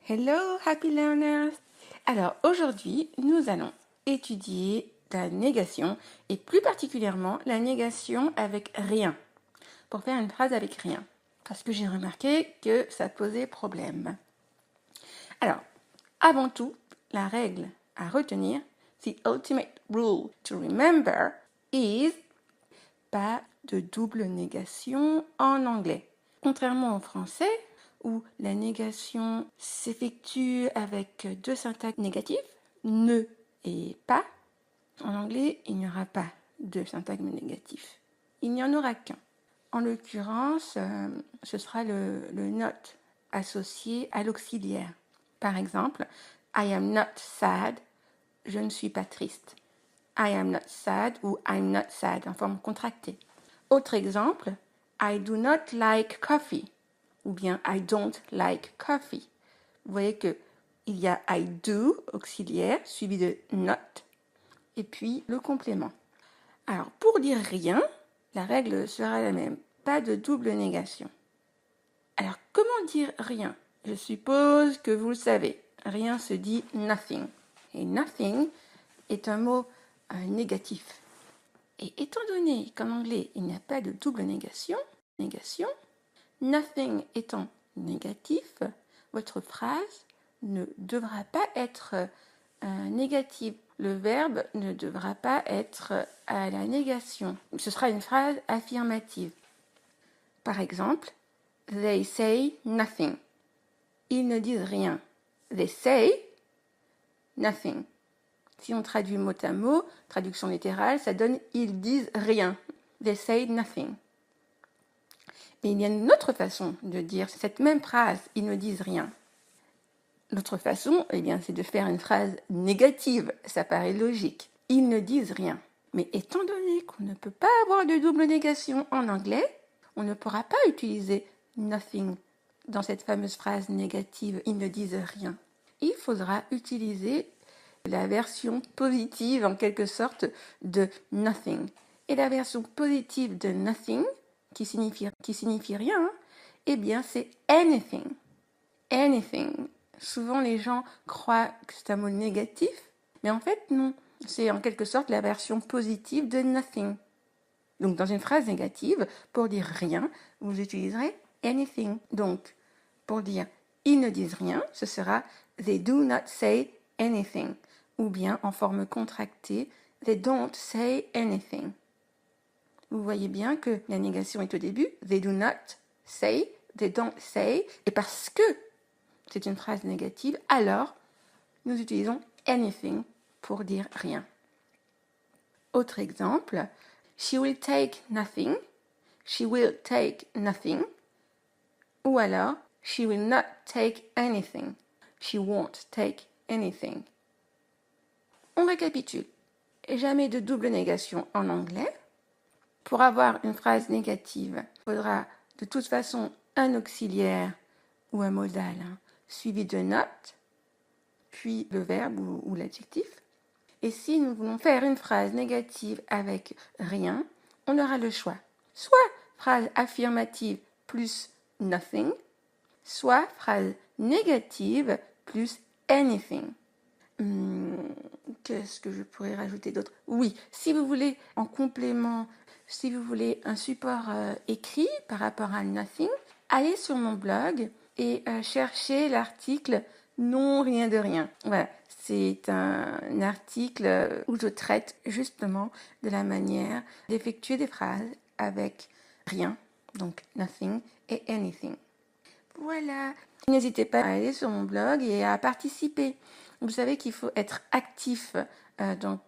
Hello, happy learners! Alors aujourd'hui, nous allons étudier la négation et plus particulièrement la négation avec rien, pour faire une phrase avec rien, parce que j'ai remarqué que ça posait problème. Alors, avant tout, la règle à retenir, the ultimate rule to remember is pas de double négation en anglais. Contrairement en français, où la négation s'effectue avec deux syntaxes négatives, ne et pas, en anglais, il n'y aura pas de syntagme négatif. Il n'y en aura qu'un. En l'occurrence, ce sera le not associé à l'auxiliaire. Par exemple, I am not sad, je ne suis pas triste. I am not sad ou I'm not sad en forme contractée. Autre exemple, I do not like coffee ou bien I don't like coffee. Vous voyez que il y a I do auxiliaire suivi de not et puis le complément. Alors pour dire rien, la règle sera la même, pas de double négation. Alors comment dire rien? Je suppose que vous le savez, rien se dit nothing. Et nothing est un mot négatif. Et étant donné qu'en anglais, il n'y a pas de double négation, nothing étant négatif, votre phrase ne devra pas être négative. Le verbe ne devra pas être à la négation. Ce sera une phrase affirmative. Par exemple, they say nothing. Ils ne disent rien. They say nothing. Si on traduit mot à mot, traduction littérale, ça donne ils disent rien. They say nothing. Mais il y a une autre façon de dire cette même phrase, ils ne disent rien. L'autre façon, eh bien, c'est de faire une phrase négative. Ça paraît logique. Ils ne disent rien. Mais étant donné qu'on ne peut pas avoir de double négation en anglais, on ne pourra pas utiliser nothing dans cette fameuse phrase négative, ils ne disent rien. Il faudra utiliser la version positive en quelque sorte de nothing. Et la version positive de nothing, qui signifie rien, eh bien c'est anything. Anything. Souvent les gens croient que c'est un mot négatif, mais en fait non. C'est en quelque sorte la version positive de nothing. Donc dans une phrase négative, pour dire rien, vous utiliserez anything. Donc pour dire ils ne disent rien, ce sera they do not say anything. Ou bien en forme contractée, they don't say anything. Vous voyez bien que la négation est au début, they do not say, they don't say, et parce que c'est une phrase négative, alors nous utilisons anything pour dire rien. Autre exemple, she will take nothing, she will take nothing, ou alors she will not take anything, she won't take anything. On récapitule. Jamais de double négation en anglais. Pour avoir une phrase négative, il faudra de toute façon un auxiliaire ou un modal suivi de not, puis le verbe ou l'adjectif. Et si nous voulons faire une phrase négative avec rien, on aura le choix. Soit phrase affirmative plus nothing, soit phrase négative plus anything. Qu'est-ce que je pourrais rajouter d'autre? Oui, si vous voulez en complément, si vous voulez un support écrit par rapport à nothing, allez sur mon blog et cherchez l'article Non, rien de rien. Voilà, c'est un article où je traite justement de la manière d'effectuer des phrases avec rien, donc nothing et anything. Voilà, n'hésitez pas à aller sur mon blog et à participer. Vous savez qu'il faut être actif dans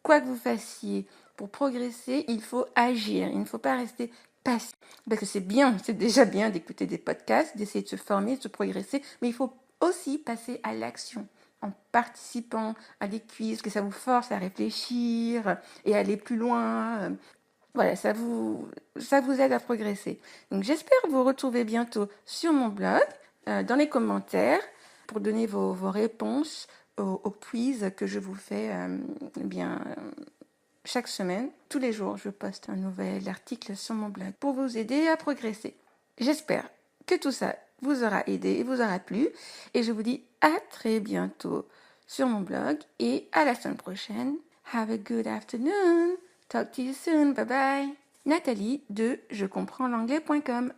quoi que vous fassiez. Pour progresser, il faut agir. Il ne faut pas rester passif. Parce que c'est bien, c'est déjà bien d'écouter des podcasts, d'essayer de se former, de se progresser. Mais il faut aussi passer à l'action en participant à des quiz, que ça vous force à réfléchir et à aller plus loin. Voilà, ça vous aide à progresser. Donc j'espère vous retrouver bientôt sur mon blog, dans les commentaires, pour donner vos réponses au quiz que je vous fais chaque semaine. Tous les jours, je poste un nouvel article sur mon blog pour vous aider à progresser. J'espère que tout ça vous aura aidé et vous aura plu. Et je vous dis à très bientôt sur mon blog et à la semaine prochaine. Have a good afternoon. Talk to you soon. Bye bye. Nathalie de je comprends l'anglais.com